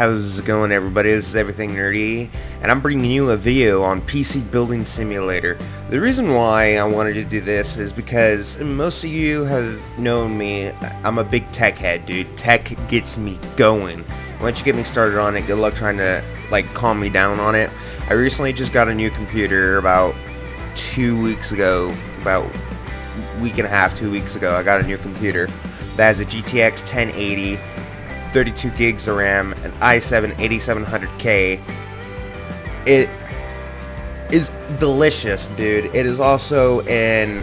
How's it going, everybody? This is Everything Nerdy, and I'm bringing you a video on PC Building Simulator. The reason why I wanted to do this is because most of you have known me. I'm a big tech head, dude. Tech gets me going. Once you get me started on it, good luck trying to, calm me down on it. I recently just got a new computer about 2 weeks ago, about a week and a half, 2 weeks ago. I got a new computer that has a GTX 1080, 32 gigs of RAM, an i7 8700K. It is delicious, dude. It is also an,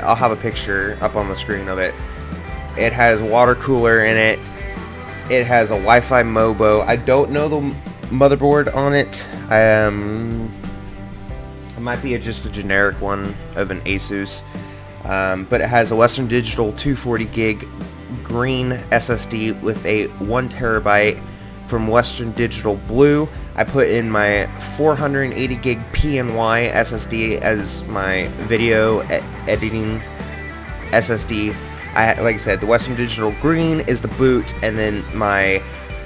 I'll have a picture up on the screen of it. It has water cooler in it. It has a Wi-Fi MOBO. I don't know the motherboard on it. It might be just a generic one of an Asus. But it has a Western Digital 240 gig green SSD with a 1 terabyte from Western Digital blue. I put in my 480 gig PNY SSD as my video editing SSD. Like I said, the Western Digital green is the boot, and then my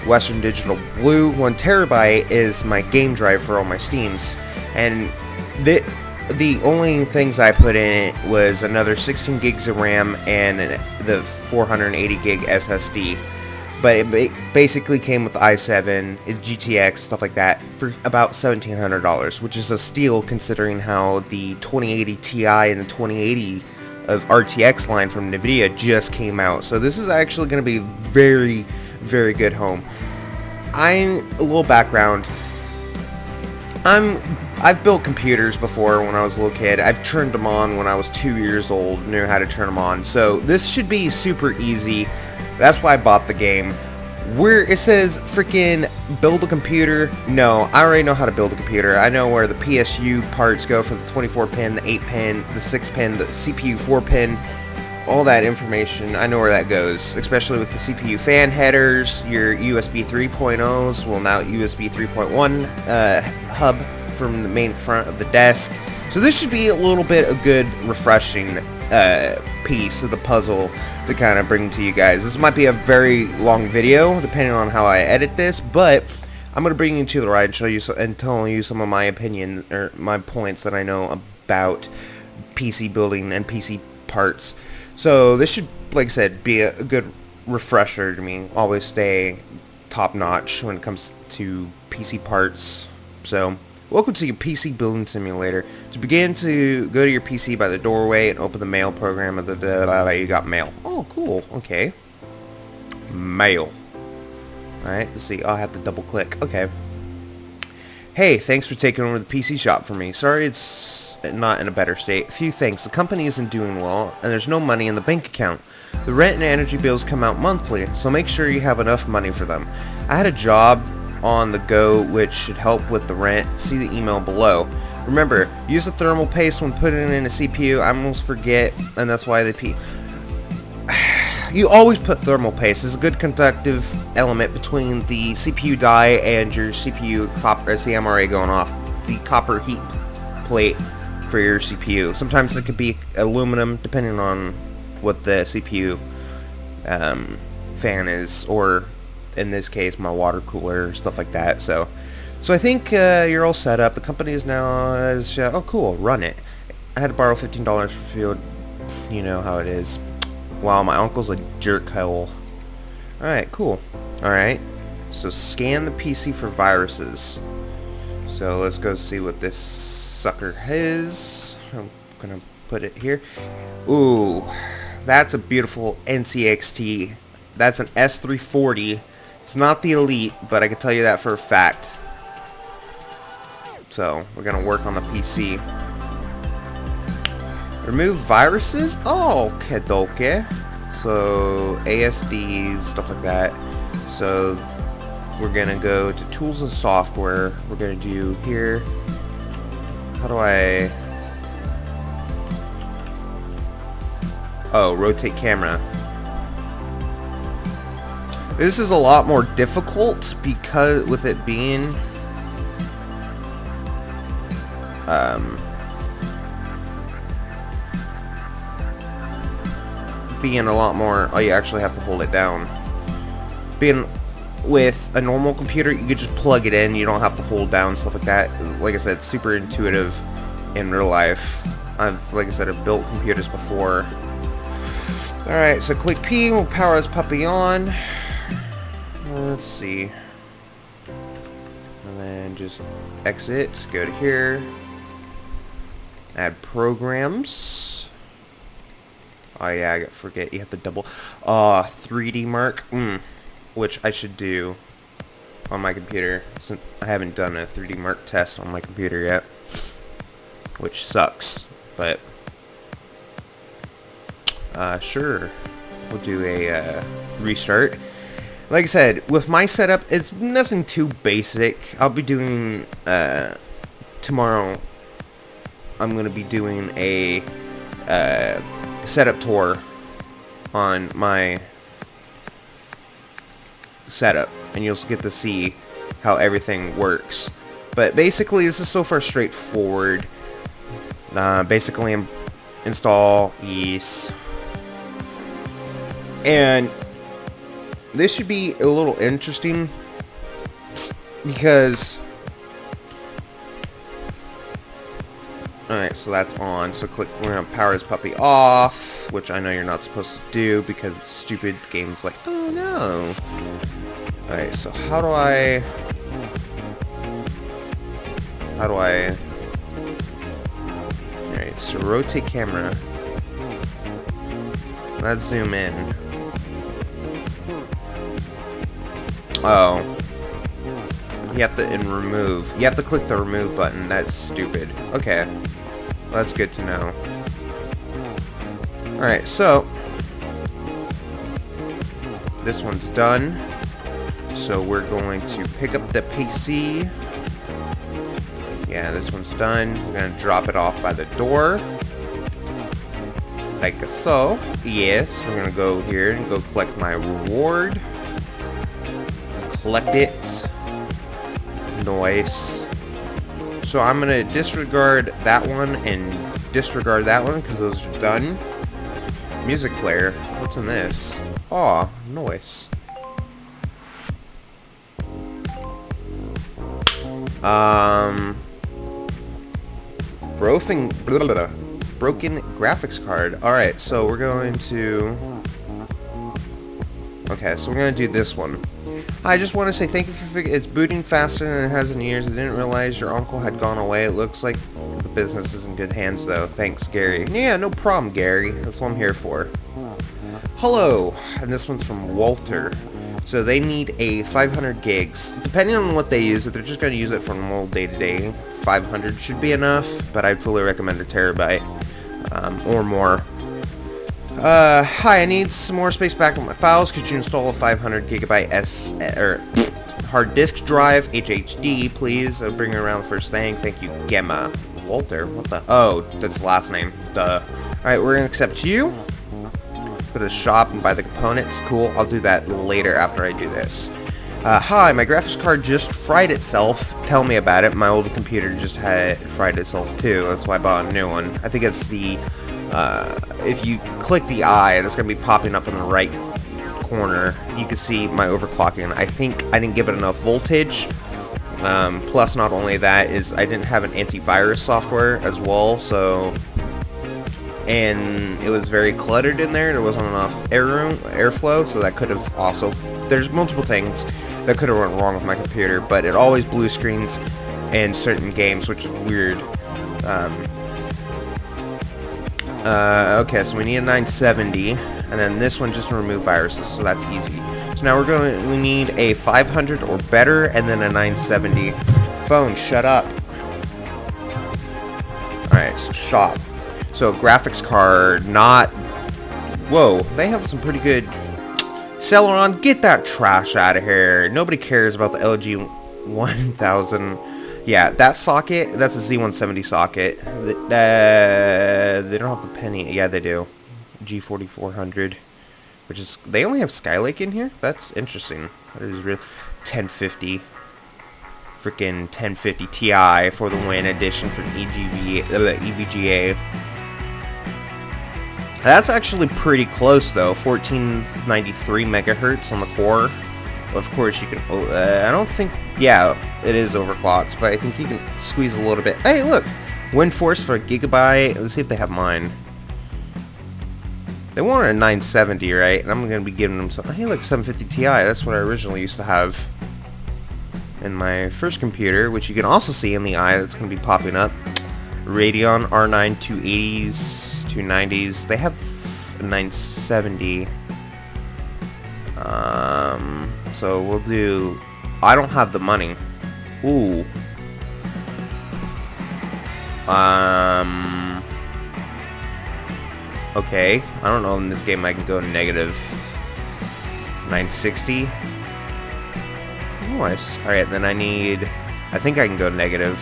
Western Digital blue 1 terabyte is my game drive for all my Steams. And the only things I put in it was another 16 gigs of RAM and the 480 gig SSD. But it basically came with i7, GTX, stuff like that, for about $1,700, which is a steal considering how the 2080 Ti and the 2080 of RTX line from NVIDIA just came out. So this is actually going to be very, very good home. A little background. I've built computers before when I was a little kid. I've turned them on when I was 2 years old, knew how to turn them on. So this should be super easy. That's why I bought the game. Where it says freaking build a computer, no, I already know how to build a computer. I know where the PSU parts go for the 24 pin, the 8 pin, the 6 pin, the CPU 4 pin, all that information. I know where that goes, especially with the CPU fan headers, your USB 3.0s, well now USB 3.1 hub from the main front of the desk. So this should be a little bit of good refreshing piece of the puzzle to kind of bring to you guys. This might be a very long video depending on how I edit this, but I'm going to bring you to the ride and show you and tell you some of my opinion or my points that I know about PC building and PC parts. So this should, like I said, be a good refresher to me. Always stay top notch when it comes to PC parts. So welcome to your PC Building Simulator. To begin, to go to your PC by the doorway and open the mail program. You got mail. Oh, cool. Okay. Mail. Alright, let's see. I'll have to double click. Okay. Hey, thanks for taking over the PC shop for me. Sorry it's not in a better state. A few things. The company isn't doing well, and there's no money in the bank account. The rent and energy bills come out monthly, so make sure you have enough money for them. I had a job on the go which should help with the rent. See the email below. Remember, use the thermal paste when putting it in a CPU. I almost forget, and that's why you always put thermal paste. It's a good conductive element between the CPU die and your CPU copper, CMRA going off, the copper heat plate for your CPU. Sometimes it could be aluminum depending on what the CPU fan is, or in this case my water cooler, stuff like that. So I think you're all set up. The company is now oh cool, run it. I had to borrow $15 for fuel. You know how it is. Wow, my uncle's a jerk hole. Alright, cool. Alright, so scan the PC for viruses. So let's go see what this sucker is. I'm gonna put it here. Ooh, that's a beautiful NCXT. That's an S340. It's not the Elite, but I can tell you that for a fact. So we're gonna work on the PC. Remove viruses? Oh, okay. So ASDs, stuff like that. So we're gonna go to tools and software. We're gonna do here. How do I? Oh, rotate camera. This is a lot more difficult because with it being being a lot more. Oh, you actually have to hold it down. Being with a normal computer, you could just plug it in. You don't have to hold down, stuff like that. Like I said, it's super intuitive in real life. Like I said, I've built computers before. Alright, so click P, we'll power this puppy on. Let's see. And then just exit, go to here. Add programs. Oh yeah, I forget, you have to double. 3D Mark, which I should do on my computer. Since I haven't done a 3D Mark test on my computer yet. Which sucks, but sure, we'll do a restart. Like I said, with my setup, it's nothing too basic. I'll be doing tomorrow. I'm gonna be doing a setup tour on my setup, and you'll get to see how everything works. But basically, this is so far straightforward. Basically, install EASE. And this should be a little interesting because... Alright, so that's on. So we're going to power this puppy off, which I know you're not supposed to do because it's stupid. The game's like, oh no. Alright, so how do I... Alright, so rotate camera. Let's zoom in. Oh. You have to remove. You have to click the remove button. That's stupid. Okay. Well, that's good to know. Alright, so this one's done. So we're going to pick up the PC. Yeah, this one's done. We're going to drop it off by the door. Like so. Yes, we're going to go here and go collect my reward. Collect it. Nice. So I'm going to disregard that one and disregard that one because those are done. Music player. What's in this? Aw, nice. Broken graphics card. Alright, so we're going to... Okay, so we're going to do this one. I just want to say thank you for it's booting faster than it has in years. I didn't realize your uncle had gone away. It looks like the business is in good hands, though. Thanks, Gary. Yeah, no problem, Gary. That's what I'm here for. Hello. And this one's from Walter. So they need a 500 gigs. Depending on what they use, if they're just going to use it for normal day-to-day, 500 should be enough, but I'd fully recommend a terabyte or more. Hi, I need some more space back on my files. Could you install a 500 gigabyte hard disk drive, HHD, please? I'll bring it around the first thing. Thank you, Gemma. Walter? What the? Oh, that's the last name. Duh. Alright, we're going to accept you. Go to the shop and buy the components. Cool. I'll do that later after I do this. Hi, my graphics card just fried itself. Tell me about it. My old computer just had fried itself too. That's why I bought a new one. I think it's the... if you click the eye, that's going to be popping up in the right corner. You can see my overclocking. I think I didn't give it enough voltage. Plus, not only that, is I didn't have an antivirus software as well, so... And it was very cluttered in there. There wasn't enough airflow, so that could have also... There's multiple things that could have went wrong with my computer, but it always blue screens in certain games, which is weird. Okay, so we need a 970, and then this one just to remove viruses, so that's easy. So now we need a 500 or better, and then a 970. Phone, shut up. Alright, so shop. So graphics card, not... Whoa, they have some pretty good... Celeron, get that trash out of here. Nobody cares about the LG 1000. Yeah, that socket, that's a Z170 socket. They don't have the penny. Yeah, they do. G4400. Which is... They only have Skylake in here? That's interesting. That is real. 1050. Freaking 1050 Ti for the win edition for EVGA. That's actually pretty close, though. 1493 megahertz on the core. Of course, you can. I don't think. Yeah, it is overclocked, but I think you can squeeze a little bit. Hey, look, WindForce for a gigabyte. Let's see if they have mine. They wanted a 970, right? And I'm gonna be giving them some. Hey, look, 750 Ti. That's what I originally used to have in my first computer, which you can also see in the eye. That's gonna be popping up. Radeon R9 280s, 290s. They have a 970. So we'll do. I don't have the money. Ooh. Okay. I don't know in this game I can go negative 960. Nice. Alright, then I need. I think I can go negative.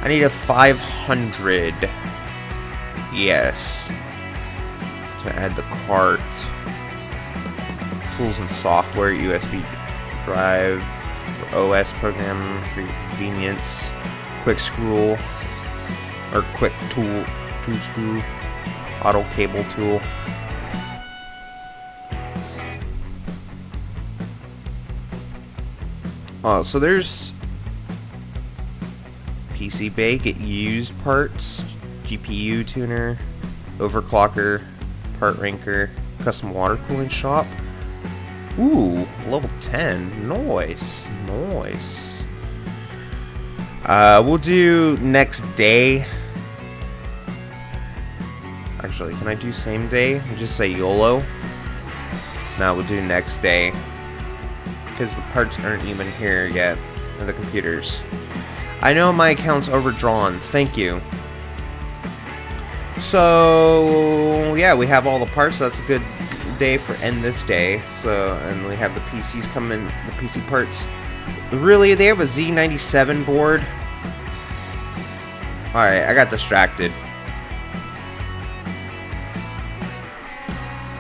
I need a 500. Yes. To add the cart. Tools and software, USB drive, OS program for convenience, quick screw, or quick tool screw, auto cable tool. Oh, so there's PC Bay, get used parts, GPU tuner, overclocker, part ranker, custom water cooling shop. Ooh, level 10. Nice. Nice. We'll do next day. Actually, can I do same day? Just say YOLO. No, we'll do next day. Because the parts aren't even here yet. On the computers. I know my account's overdrawn. Thank you. So, yeah, we have all the parts. So that's a good day for end this day. So, and we have the PCs coming, the PC parts. Really, they have a Z97 board. Alright, I got distracted.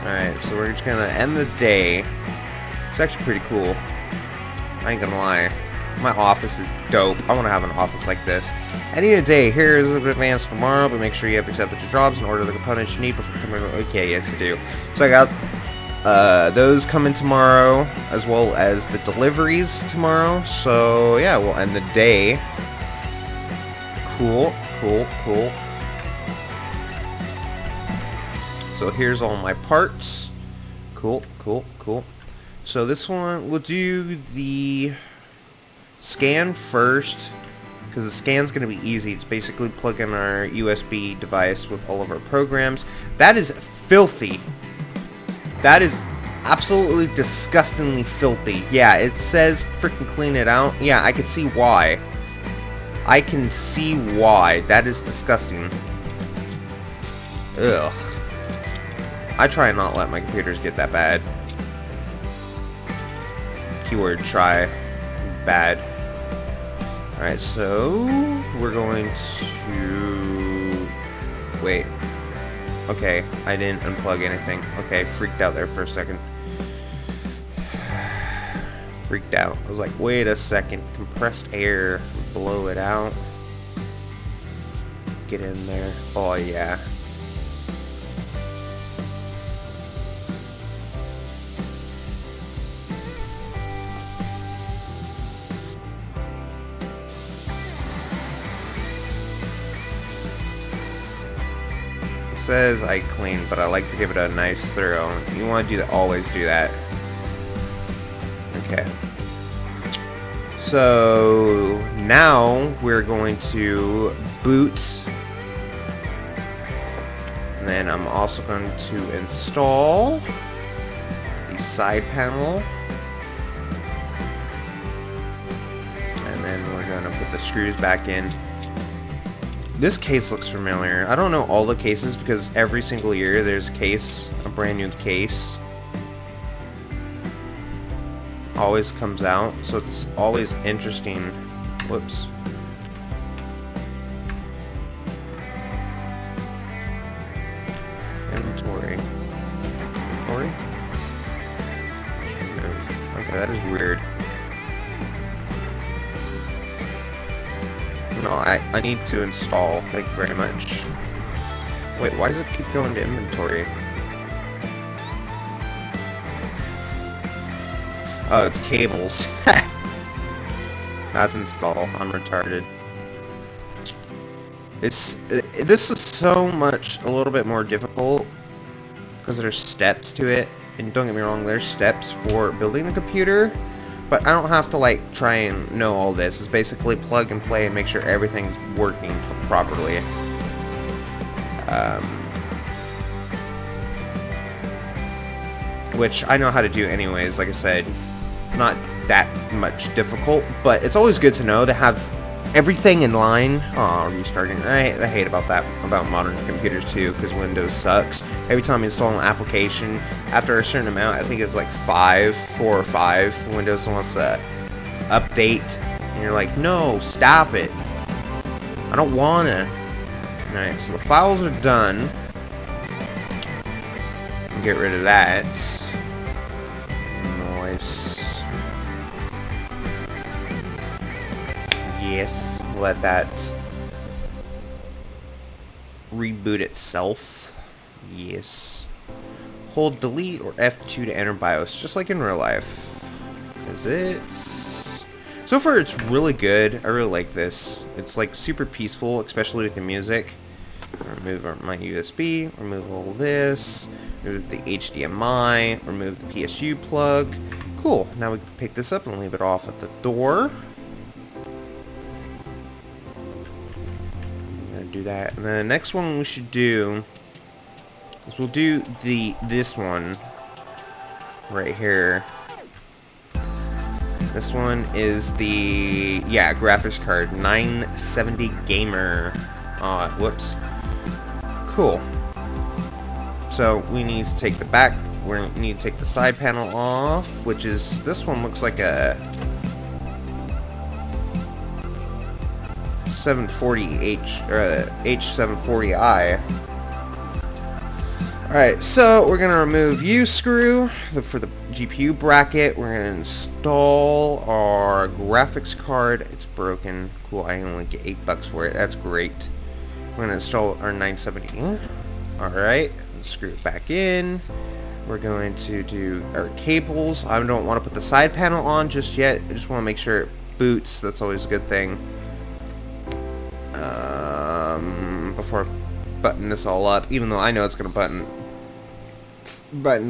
Alright, so we're just gonna end the day. It's actually pretty cool. I ain't gonna lie. My office is dope. I want to have an office like this. I need a day. Here is an advance tomorrow, but make sure you have accepted your jobs and order the components you need before coming. Okay, yes, I do. So I got those coming tomorrow, as well as the deliveries tomorrow. So yeah, we'll end the day. Cool, cool, cool. So here's all my parts. Cool, cool, cool. So this one, we'll do the scan first, because the scan's going to be easy. It's basically plug in our USB device with all of our programs. That is filthy. That is absolutely disgustingly filthy. Yeah, it says freaking clean it out. Yeah, I can see why. I can see why. That is disgusting. Ugh. I try and not let my computers get that bad. Keyword try. Bad. Alright, so we're going to wait. Okay, I didn't unplug anything. Okay, freaked out there for a second. Freaked out. I was like, wait a second. Compressed air. Blow it out. Get in there. Oh, yeah. Says I clean, but I like to give it a nice thorough. You want to do that, always do that. Okay. So now we're going to boot, and then I'm also going to install the side panel, and then we're going to put the screws back in. This case looks familiar. I don't know all the cases because every single year there's a case, a brand new case. Always comes out, so it's always interesting. Whoops. Inventory. Inventory? Okay, that is weird. No, I need to install. Thank you very much. Wait, why does it keep going to inventory? Oh, it's cables. Not install. I'm retarded. This is so much a little bit more difficult because there's steps to it. And don't get me wrong, there's steps for building a computer, but I don't have to like try and know all this. It's basically plug and play and make sure everything's working properly. Which I know how to do anyways, like I said, not that much difficult, but it's always good to know to have everything in line. Oh, restarting. I hate about that, about modern computers too, because Windows sucks. Every time you install an application, after a certain amount, I think it's like 4 or 5, Windows wants to update, and you're like, no, stop it. I don't wanna. Alright, so the files are done. Get rid of that. Nice. Yes, let that reboot itself. Yes. Hold delete or F2 to enter BIOS, just like in real life. Is it? So far, it's really good. I really like this. It's like super peaceful, especially with the music. Remove my USB. Remove all this. Remove the HDMI. Remove the PSU plug. Cool. Now we can pick this up and leave it off at the door. Do that, and then the next one we should do is we'll do this one right here. This one is the graphics card 970 Gamer. Whoops. Cool. So we need to take the back. We need to take the side panel off, which is this one looks like a 740H or H740i. Alright, so we're gonna remove U-screw for the GPU bracket. We're gonna install our graphics card. It's broken. Cool, I only get $8 for it. That's great. We're gonna install our 970. Alright, screw it back in. We're going to do our cables. I don't want to put the side panel on just yet. I just want to make sure it boots. That's always a good thing. Before I button this all up, even though I know it's gonna button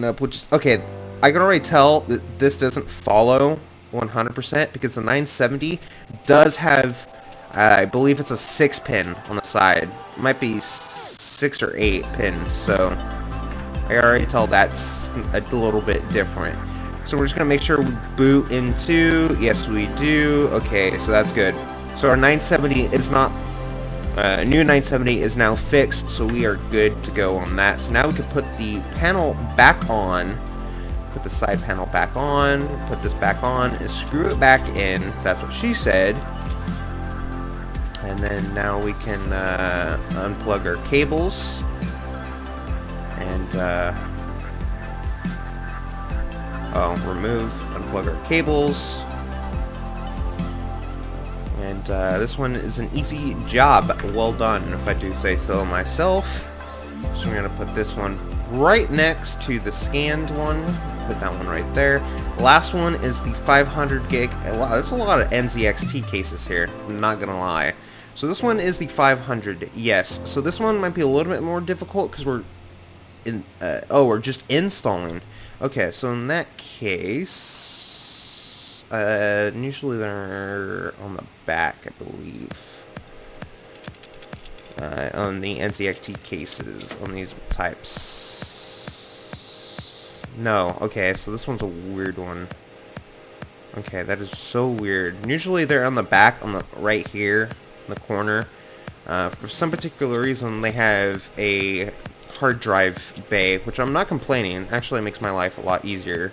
up, which is okay. I can already tell that this doesn't follow 100% because the 970 does have, I believe it's a 6-pin on the side. It might be 6 or 8 pins, so I already tell that's a little bit different. So we're just gonna make sure we boot into. Yes, we do. Okay, so that's good. So our 970 is not. New 970 is now fixed, so we are good to go on that. So now we can put the panel back on, put the side panel back on, put this back on, and screw it back in. That's what she said. And then now we can unplug our cables and unplug our cables. And this one is an easy job. Well done, if I do say so myself. So we're going to put this one right next to the scanned one. Put that one right there. Last one is the 500 gig. There's a lot of NZXT cases here, I'm not going to lie. So this one is the 500, yes. So this one might be a little bit more difficult because we're just installing. Okay, so in that case... usually they're on the back, I believe. On the NZXT cases, on these types. No, okay, so this one's a weird one. Okay, that is so weird. Usually they're on the back, on the right here, in the corner. For some particular reason, they have a hard drive bay, which I'm not complaining. Actually, it makes my life a lot easier.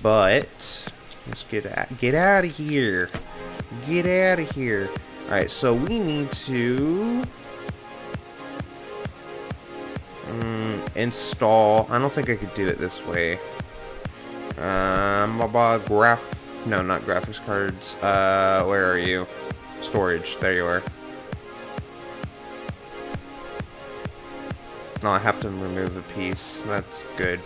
But let's get out of here. Get out of here. Alright, so we need to install. I don't think I could do it this way. No, not graphics cards. Where are you? Storage. There you are. No, I have to remove a piece. That's good.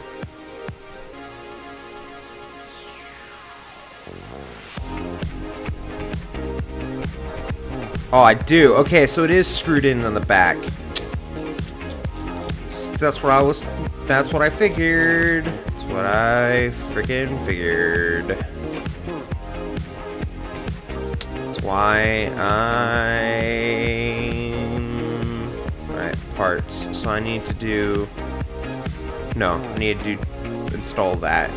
Oh, I do. Okay, so it is screwed in on the back. That's what I figured. That's what I freaking figured. That's why Alright, parts. So I need to do... No, I need to install that.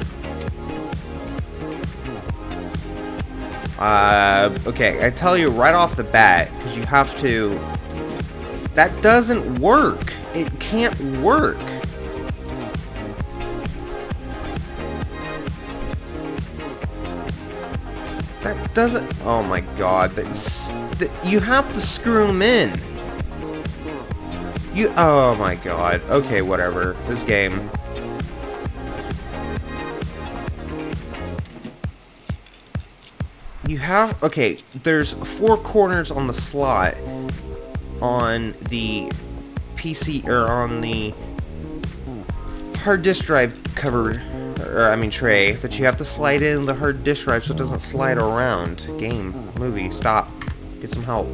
Okay, I tell you right off the bat, because you have to... That doesn't work. It can't work. That doesn't... Oh my god. You have to screw them in. Oh my god. Okay, whatever. This game... You have... Okay, there's 4 corners on the slot on the PC, or on the hard disk drive cover, or I mean tray, that you have to slide in the hard disk drive so it doesn't slide around. Game, movie, stop. Get some help.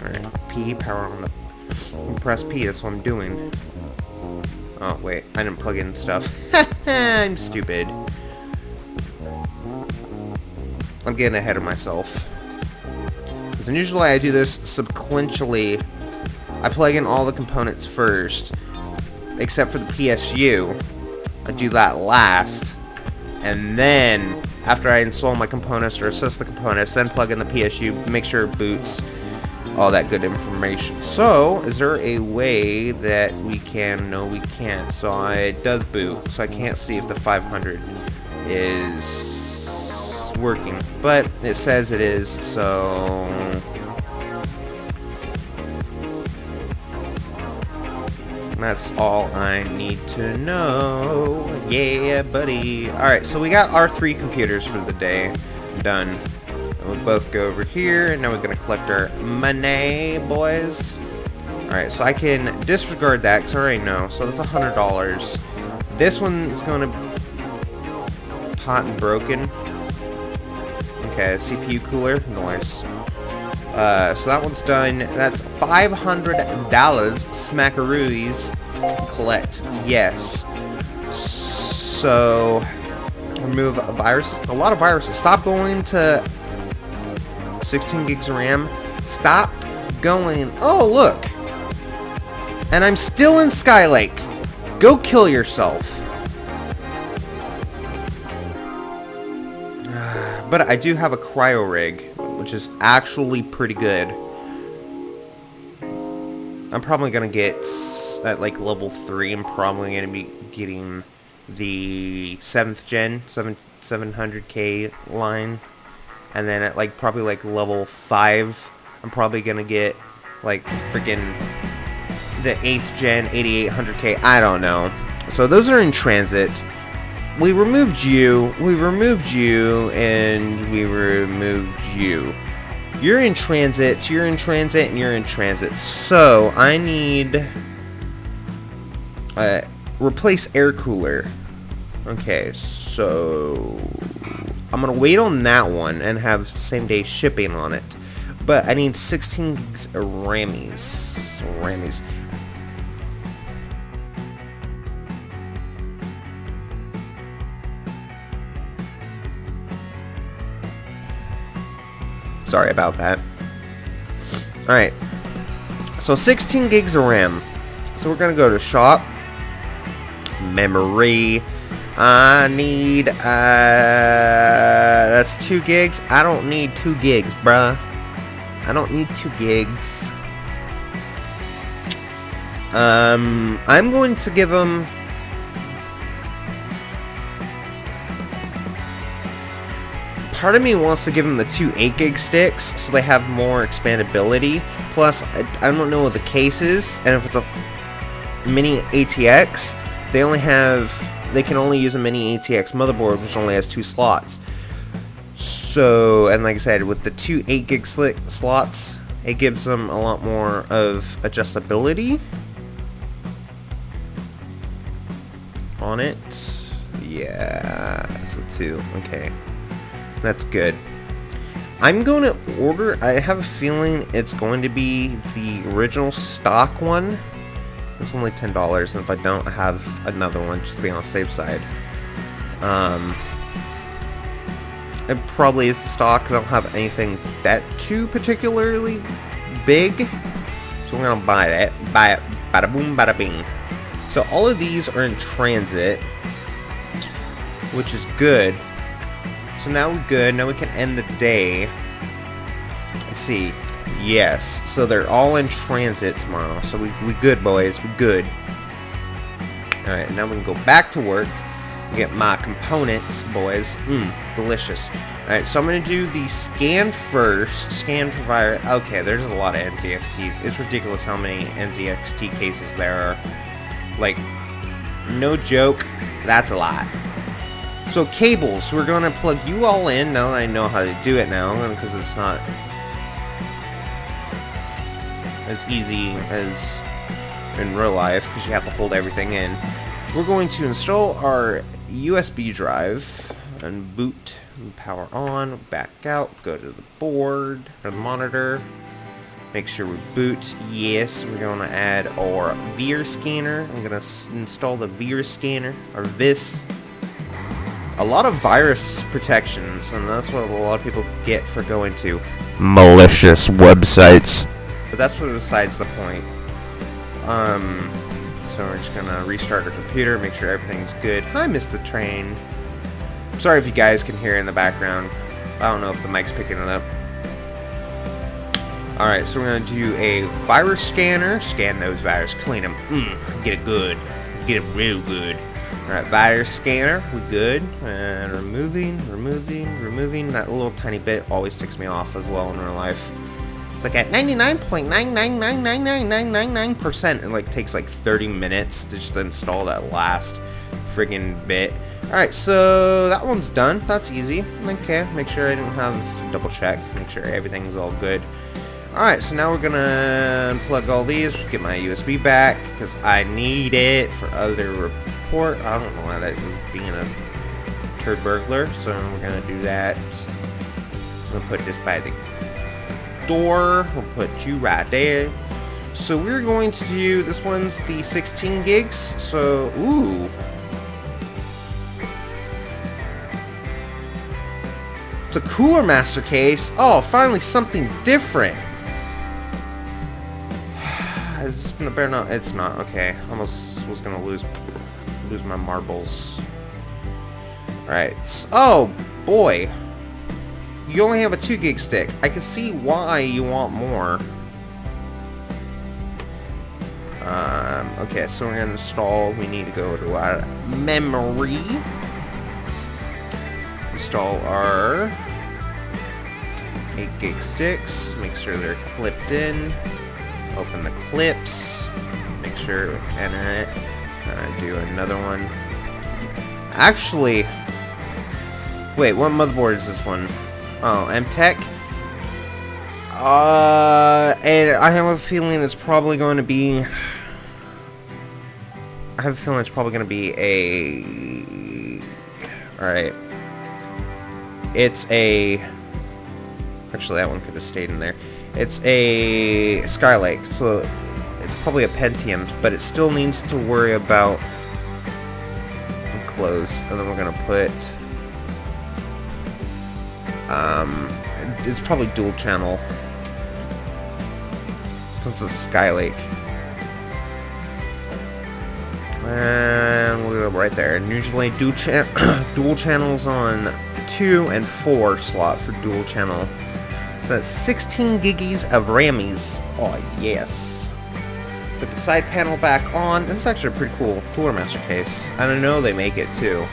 Alright, P, power on the... Press P, that's what I'm doing. Oh, wait, I didn't plug in stuff. I'm stupid. I'm getting ahead of myself. And usually I do this sequentially. I plug in all the components first, except for the PSU. I do that last, and then after I install my components or assess the components, then plug in the PSU, make sure it boots, all that good information. So, is there a way that we can... No, we can't. So it does boot, so I can't see if the 500 is working, but it says it is, so that's all I need to know. Yeah, buddy. Alright, so we got our 3 computers for the day done. And we'll both go over here, and now we're going to collect our money, boys. Alright, so I can disregard that, because I already know. So that's $100. This one is going to... hot and broken. Okay, CPU cooler, nice. So that one's done. That's $500. Smackaroos. Collect. Yes. So remove a virus. A lot of viruses. Stop going to 16 gigs of RAM. Stop going. Oh, look. And I'm still in Skylake. Go kill yourself. But I do have a cryo rig, which is actually pretty good. I'm probably going to get, at like level 3, I'm probably going to be getting the 7th gen, 700K line. And then at like probably like level 5, I'm probably going to get like freaking the 8th gen, 8800K, I don't know. So those are in transit. We removed you, and we removed you. You're in transit, you're in transit, and you're in transit. So, I need... replace air cooler. Okay, so... I'm gonna wait on that one and have same day shipping on it. But I need 16 gigs of Rammies. Sorry about that. Alright. So 16 gigs of RAM. So we're gonna go to shop. Memory. I need, that's 2 gigs. I don't need 2 gigs, bruh. I don't need 2 gigs. I'm going to give them... Part of me wants to give them the 2 8-gig sticks so they have more expandability. Plus, I don't know what the case is, and if it's a mini ATX, they can only use a mini ATX motherboard, which only has 2 slots. So, and like I said, with the 2 8-gig slots, it gives them a lot more of adjustability on it. Yeah, so 2, okay. That's good. I'm going to order, I have a feeling it's going to be the original stock one. It's only $10, and if I don't, I have another one just to be on the safe side. It probably is the stock because I don't have anything that too particularly big. So I'm going to buy it. Buy it. Bada boom, bada bing. So all of these are in transit, which is good. So now we're good. Now we can end the day. Let's see. Yes. So they're all in transit tomorrow. So we good, boys. We good. Alright, now we can go back to work. Get my components, boys. Delicious. Alright, so I'm going to do the scan first. Scan for virus. Okay, there's a lot of NZXTs. It's ridiculous how many NZXT cases there are. Like, no joke, that's a lot. So cables, we're going to plug you all in now that I know how to do it now, because it's not as easy as in real life, because you have to hold everything in. We're going to install our USB drive and boot and power on, back out, go to the board or the monitor. Make sure we boot. Yes, we're going to add our VIR scanner. I'm going to install the VIR scanner, or VIS. A lot of virus protections, and that's what a lot of people get for going to malicious websites. But that's what besides the point. So we're just going to restart our computer, make sure everything's good. I missed the train. Sorry if you guys can hear it in the background. I don't know if the mic's picking it up. Alright, so we're going to do a virus scanner. Scan those viruses, clean them. Get it good. Get it real good. Alright, virus scanner. We good. And removing. That little tiny bit always ticks me off as well in real life. It's like at 99.9999999%. It like takes like 30 minutes to just install that last friggin' bit. Alright, so that one's done. That's easy. Okay, make sure I didn't have double check. Make sure everything's all good. Alright, so now we're gonna unplug all these, get my USB back, because I need it for other report. I don't know why that was being a turd burglar, so we're gonna do that. I'm gonna put this by the door. We'll put you right there. So we're going to do, this one's the 16 gigs, so, ooh. It's a Cooler Master case. Oh, finally something different. It's better not. It's not. Okay. Almost was gonna lose my marbles. Alright. Oh, boy. You only have a 2 gig stick. I can see why you want more. Okay, so we're gonna install. We need to go to our memory. Install our 8 gig sticks. Make sure they're clipped in. Open the clips. Make sure enter it. Do another one. Actually, wait, what motherboard is this one? Oh, MTech. And I have a feeling it's probably going to be. I have a feeling it's probably going to be a. All right. It's a. Actually, that one could have stayed in there. It's a Skylake, so it's probably a Pentium, but it still needs to worry about. Close, and then we're gonna put. It's probably dual channel. Since it's a Skylake. And we'll go right there. And usually dual channels on 2 and 4 slot for dual channel. So that's 16 giggies of Rammies. Oh yes. Put the side panel back on. This is actually a pretty cool Cooler Master case. I don't know they make it too.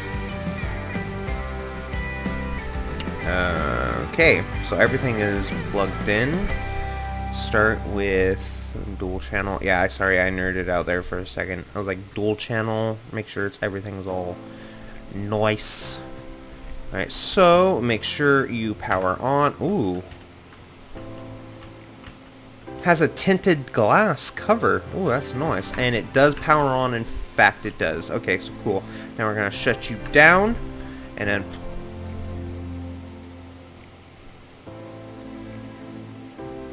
Okay, so everything is plugged in. Start with dual channel. Yeah, sorry I nerded out there for a second. I was like dual channel. Make sure everything's all nice. Alright, so make sure you power on. Ooh. Has a tinted glass cover. Ooh, that's nice. And it does power on. In fact, it does. Okay, so cool. Now we're going to shut you down. And then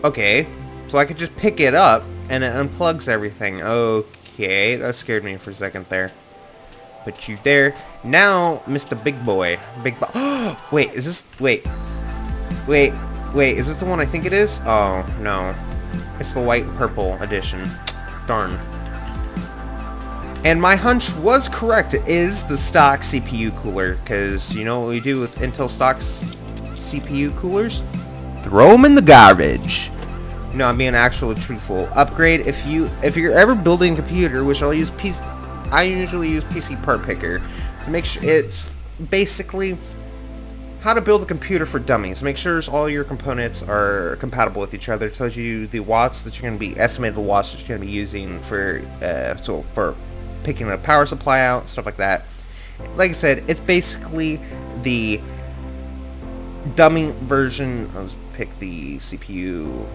Okay, so I could just pick it up and it unplugs everything. Okay, that scared me for a second there. Put you there. Now, Mr. Big Boy. Wait, is this... Wait, is this the one I think it is? Oh, no. It's the white and purple edition. Darn. And my hunch was correct. It is the stock CPU cooler. Because you know what we do with Intel stock CPU coolers? Throw them in the garbage. No, I'm being actually truthful. Upgrade if you're ever building a computer, which I usually use PC Part Picker. Make sure it's basically how to build a computer for dummies. Make sure all your components are compatible with each other. It tells you the watts that you're going to be estimated watts that you're going to be using for for picking a power supply out, stuff like that. Like I said, it's basically the dummy version. Let's pick the CPU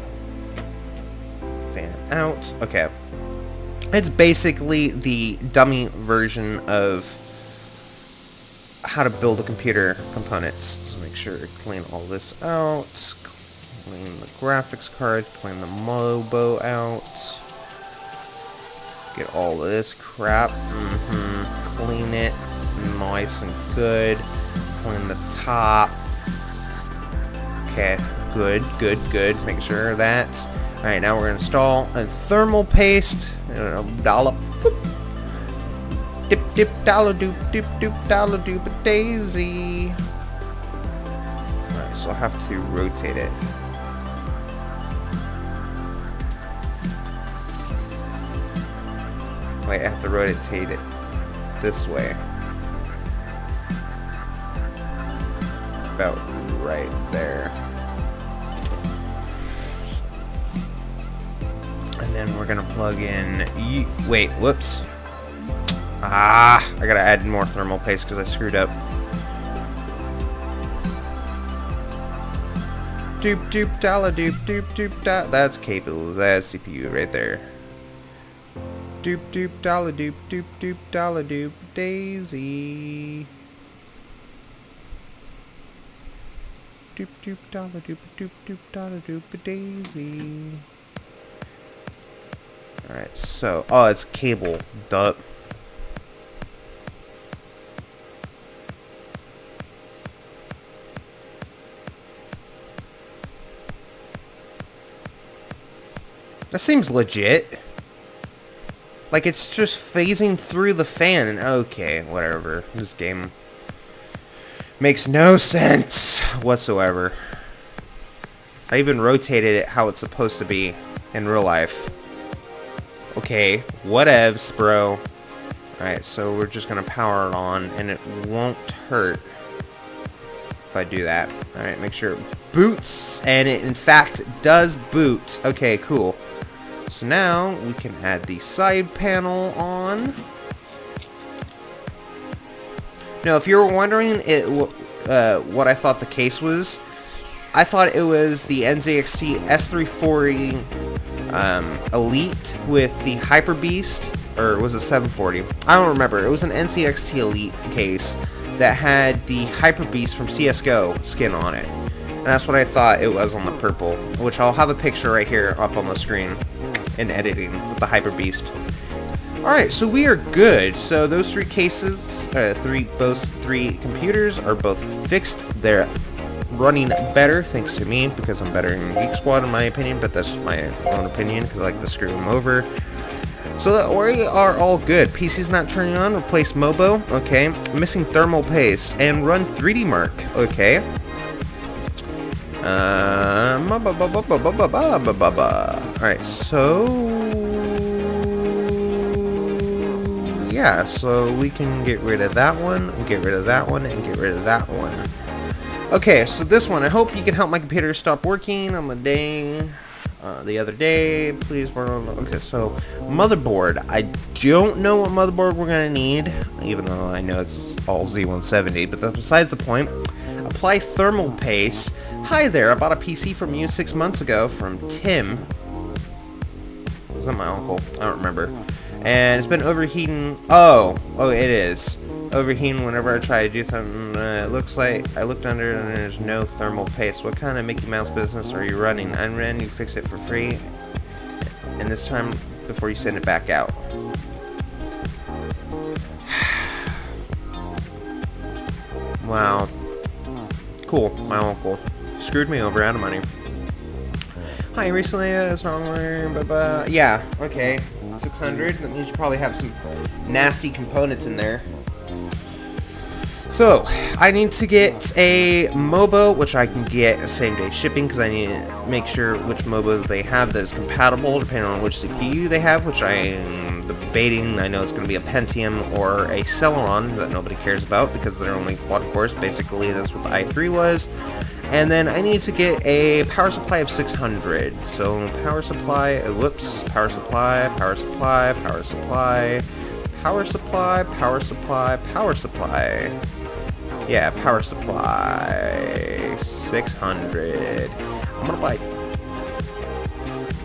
fan out. Okay. It's basically the dummy version of how to build a computer components. So make sure to clean all this out. Clean the graphics card. Clean the MOBO out. Get all this crap. Clean it nice and good. Clean the top. Okay, good. Make sure that. Alright, now we're going to install a thermal paste. Dollop. Boop. Dip, dollar doop, doop, dollar doop, a daisy. Alright, so I'll have to rotate it. Wait, I have to rotate it this way. About right there. And then we're gonna plug in. Wait, whoops. I gotta add more thermal paste because I screwed up. Doop, dollar doop, da. That's cable. That's CPU right there. Doop, dollar doop, dollar doop, daisy. Doop, dollar doop, dollar doop, daisy. Alright, so, it's cable. Duh. That seems legit. Like, it's just phasing through the fan. And okay, whatever. This game makes no sense whatsoever. I even rotated it how it's supposed to be in real life. Okay, whatevs, bro. Alright, so we're just gonna power it on, and it won't hurt if I do that. Alright, make sure it boots, and it in fact does boot. Okay, cool. So now we can add the side panel on. Now, if you were wondering what I thought the case was, I thought it was the NZXT S340 Elite with the Hyper Beast, or was it 740? I don't remember. It was an NZXT Elite case that had the Hyper Beast from CSGO skin on it. And that's what I thought it was on the purple, which I'll have a picture right here up on the screen in editing with the Hyper Beast. Alright, so we are good. So those three cases, those three computers are both fixed. They're running better, thanks to me, because I'm better in Geek Squad in my opinion, but that's my own opinion, because I like to screw them over. So we are all good. PC's not turning on, replace MOBO, okay. Missing thermal paste, and run 3D Mark, okay. Alright, so yeah, so we can get rid of that one, and get rid of that one, and get rid of that one. Okay, so this one, I hope you can help my computer stop working on the other day. Please work on. Okay, so motherboard. I don't know what motherboard we're gonna need, even though I know it's all Z170, but that's besides the point. Apply thermal paste. Hi there, I bought a PC from you 6 months ago from Tim. Was that my uncle? I don't remember. And it's been overheating. Oh, it is. overheating whenever I try to do something. It looks like I looked under and there's no thermal paste. What kind of Mickey Mouse business are you running? I'm ready to fix it for free, and this time before you send it back out. Wow. Cool. My uncle screwed me over out of money. Hi, recently had a song where, yeah, okay. 600. That means you probably have some nasty components in there. So, I need to get a Mobo, which I can get same day shipping because I need to make sure which Mobo they have that is compatible depending on which CPU they have, which I am debating. I know it's going to be a Pentium or a Celeron that nobody cares about because they're only quad cores. Basically, that's what the i3 was. And then I need to get a power supply of 600. So, power supply, whoops, power supply, power supply, power supply, power supply, power supply, power supply. Yeah, power supply 600. I'm gonna buy.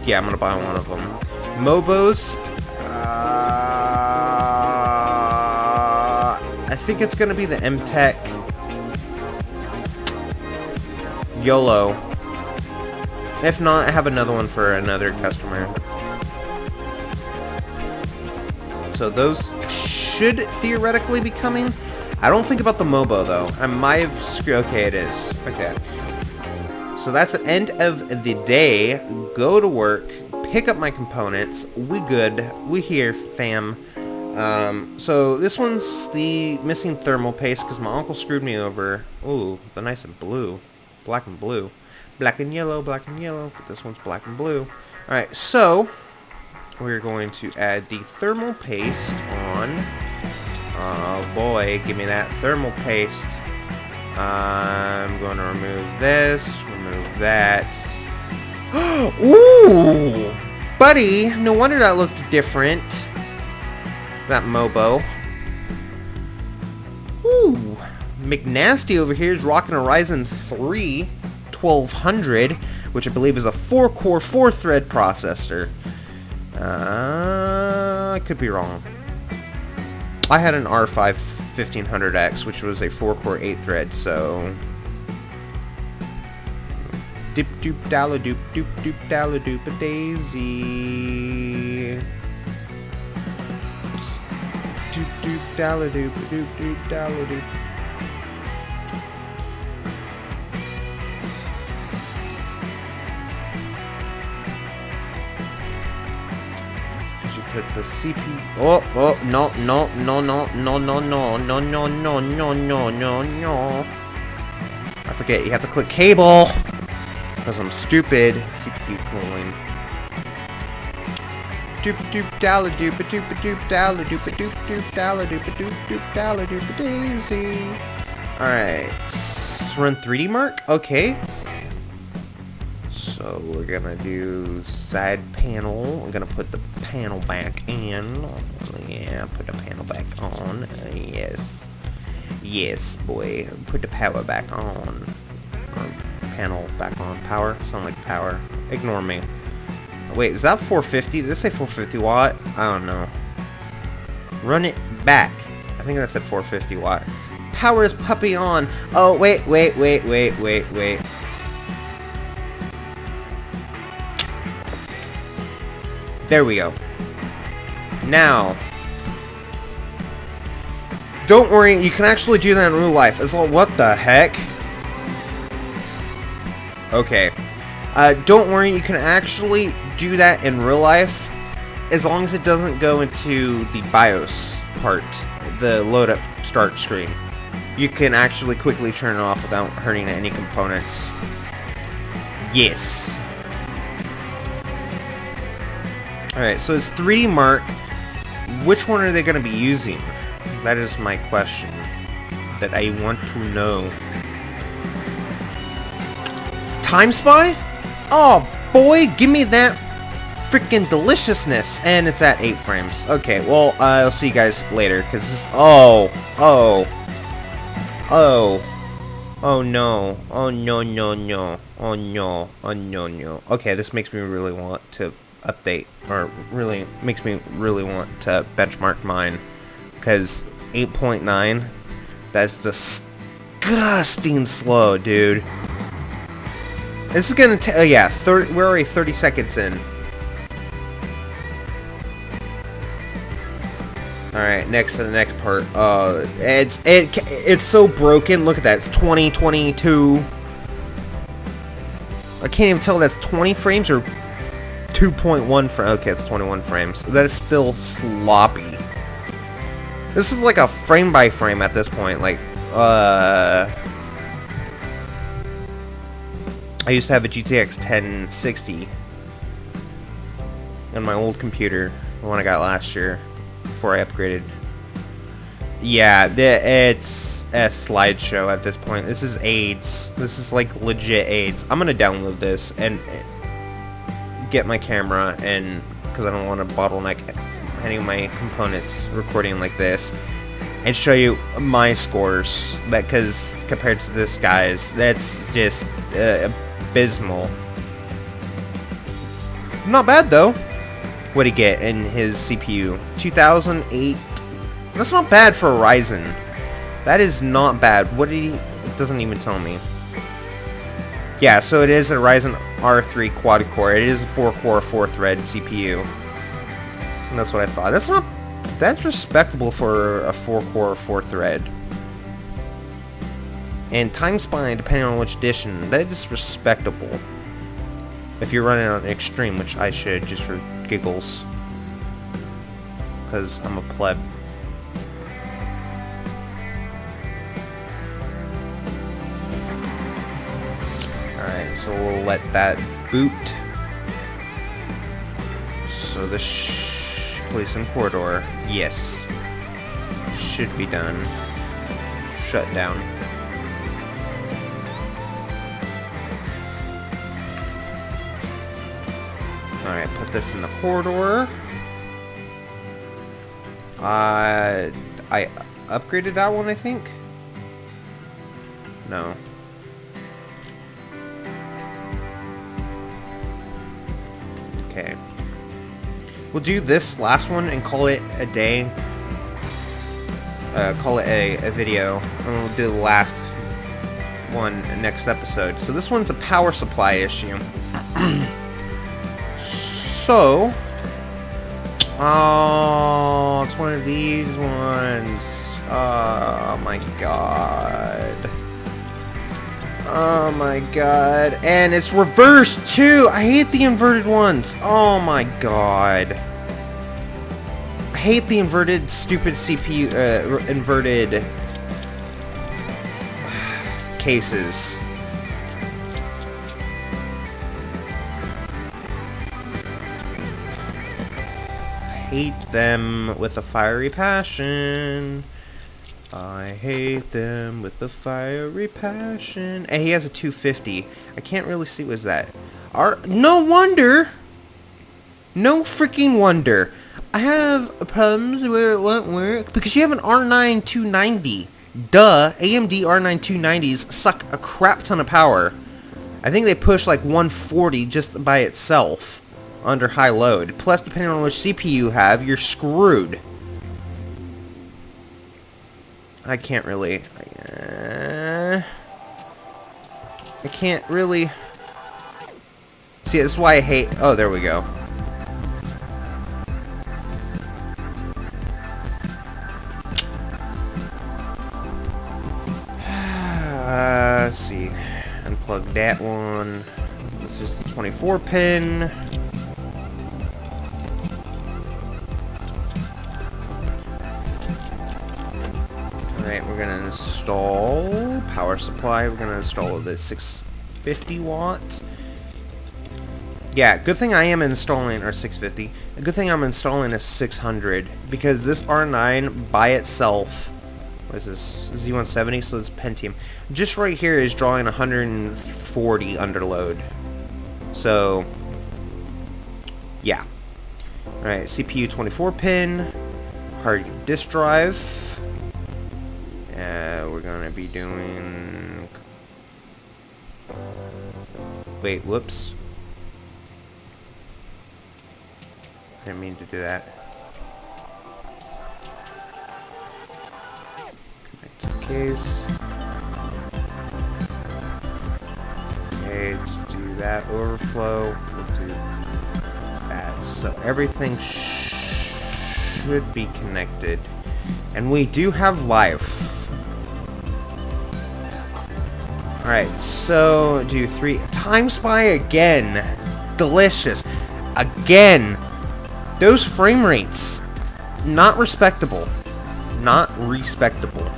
Yeah, I'm gonna buy one of them. Mobos. I think it's gonna be the MTech YOLO. If not, I have another one for another customer. So those should theoretically be coming. I don't think about the Mobo though. I might have screwed. Okay, it is. Okay. So that's the end of the day. Go to work. Pick up my components. We good. We here, fam. So this one's the missing thermal paste because my uncle screwed me over. Ooh, the nice and blue. Black and blue. Black and yellow, black and yellow. But this one's black and blue. Alright, so we're going to add the thermal paste on. Oh boy, give me that thermal paste. I'm going to remove this, remove that. Ooh! Buddy, no wonder that looked different. That Mobo. Ooh. McNasty over here is rocking a Ryzen 3 1200, which I believe is a 4-core, 4-thread processor. I could be wrong. I had an R5 1500X, which was a 4-core, 8-thread, so... Dip doop dalla doop doop doop dalla doop a daisy. Doop doop dalla doop doop doop dalla doop. Put the CPU. Oh, no, no, no, no, no, no, no, no, no, no, no, no, no, no. I forget, you have to click cable. Because I'm stupid. CPU cooling. Doop doop dalla doop a doop a doop dalla doop a doop doop dalla doop a doop doop dalla doop a daisy. Alright. Run 3D Mark? Okay. So we're gonna do side panel. I'm gonna put the panel back in. Yeah, put the panel back on. Yes. Yes, boy. Put the power back on. Panel back on. Power? Sound like power. Ignore me. Wait, is that 450? Did it say 450 watt? I don't know. Run it back. I think that said 450 watt. Power is puppy on. Oh, wait. There we go. Now, don't worry, you can actually do that in real life. As well, what the heck? Okay. Don't worry, you can actually do that in real life as long as it doesn't go into the BIOS part, the load up start screen. You can actually quickly turn it off without hurting any components. Yes. Alright, so it's 3D Mark. Which one are they going to be using? That is my question that I want to know. Time Spy? Oh boy, give me that freaking deliciousness. And it's at 8 frames. Okay, well, I'll see you guys later, because this... Oh no. Oh no. Okay, this makes me really want to update, or really makes me really want to benchmark mine, because 8.9. That's disgusting slow, dude. This is gonna take, yeah, we're already 30 seconds in. Alright, next to the next part. It's so broken. Look at that. It's 20, 22. I can't even tell if that's 20 frames or 2.1 frames. Okay, it's 21 frames. That is still sloppy. This is like a frame by frame at this point. Like, I used to have a GTX 1060 on my old computer, the one I got last year before I upgraded. Yeah, it's a slideshow at this point. This is AIDS. This is like legit AIDS. I'm gonna download this and get my camera, and because I don't want to bottleneck any of my components recording like this, and show you my scores. That, because compared to this guy's, that's just abysmal. Not bad though. What'd he get in his CPU? 2008. That's not bad for a Ryzen. That is not bad. What did he? It doesn't even tell me. Yeah, so it is a Ryzen R3 quad core. It is a 4-core, 4-thread CPU. And that's what I thought. That's not. That's respectable for a 4-core, 4-thread. And time spine, depending on which edition, that is respectable. If you're running on extreme, which I should, just for giggles, because I'm a pleb. Alright, so we'll let that boot. So the place in corridor, yes, should be done. Shut down. Alright, put this in the corridor. I upgraded that one, I think? No. Okay. We'll do this last one and call it a day. Call it a video. And we'll do the last one next episode. So this one's a power supply issue. So, oh, it's one of these ones. Oh my god. Oh my god. And it's reversed too. I hate the inverted ones. Oh my god. I hate the inverted, stupid CPU, inverted cases. Hate them with a fiery passion. I hate them with a fiery passion. And he has a 250. I can't really see what's that. No wonder. No freaking wonder. I have problems where it won't work because you have an R9 290. Duh. AMD R9 290s suck a crap ton of power. I think they push like 140 just by itself under high load. Plus, depending on which CPU you have, you're screwed. I can't really. I can't really. See, this is why I hate. Oh, there we go. Let's see. Unplug that one. This is the 24 pin. Alright, we're gonna install power supply. We're gonna install the 650 watt. Yeah, good thing I am installing, or 650. A good thing I'm installing a 600 because this R9 by itself, what is this? Z170, so it's Pentium. Just right here is drawing 140 under load. So, yeah. Alright, CPU 24 pin, hard disk drive. We're gonna be doing. Wait, whoops. I didn't mean to do that. case. Okay, to do that overflow, we'll do that. So everything should be connected. And we do have life. Alright, so do 3 Time Spy again. Delicious. Again. Those frame rates, not respectable. Not respectable.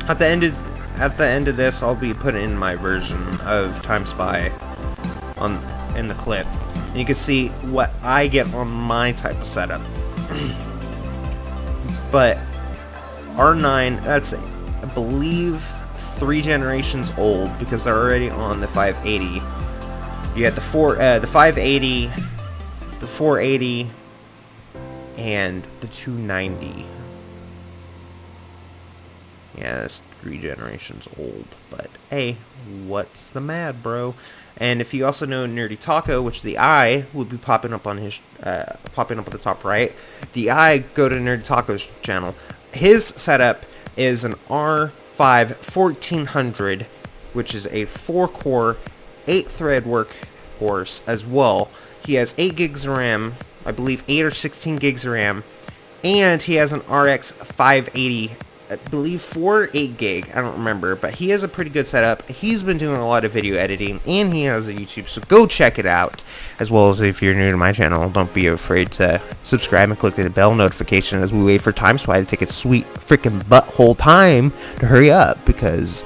At the end of this, I'll be putting in my version of Time Spy in the clip. And you can see what I get on my type of setup. But R9, that's, I believe, 3 generations old because they're already on the 580. You had the 580, the 480, and the 290. Yeah, that's 3 generations old. But hey, what's the mad, bro? And if you also know Nerdy Taco, which the I will be popping up on his popping up at the top right. The I, go to Nerdy Taco's channel. His setup is an R5 1400, which is a 4-core, 8-thread workhorse as well. He has 8 gigs of RAM, I believe 8 or 16 gigs of RAM, and he has an RX 580, I believe 4 or 8 gig, I don't remember, but he has a pretty good setup. He's been doing a lot of video editing, and he has a YouTube, so go check it out. As well as if you're new to my channel, don't be afraid to subscribe and click the bell notification as we wait for Time Spy to take its sweet freaking butthole time to hurry up, because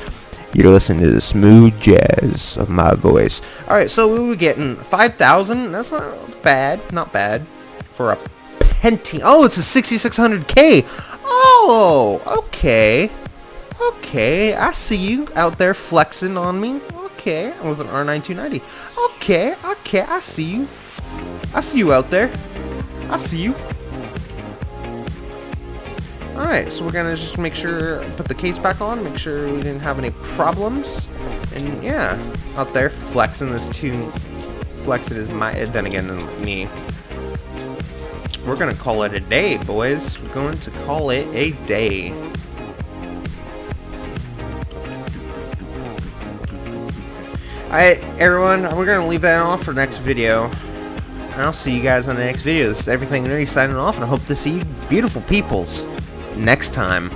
you're listening to the smooth jazz of my voice. Alright, so we were getting 5,000. That's not bad for a Pentium. Oh, it's a 6600K. Oh, okay. Okay, I see you out there flexing on me. Okay, with an R9 290. Okay, I see you. I see you out there. I see you. Alright, so we're gonna just make sure, put the case back on, make sure we didn't have any problems. And yeah, out there flexing this tune. Flexing is my, then again, me. We're gonna call it a day, boys. We're going to call it a day. Alright, everyone, we're gonna leave that off for next video. And I'll see you guys on the next video. This is Everything Nerdy signing off, and I hope to see you beautiful peoples next time.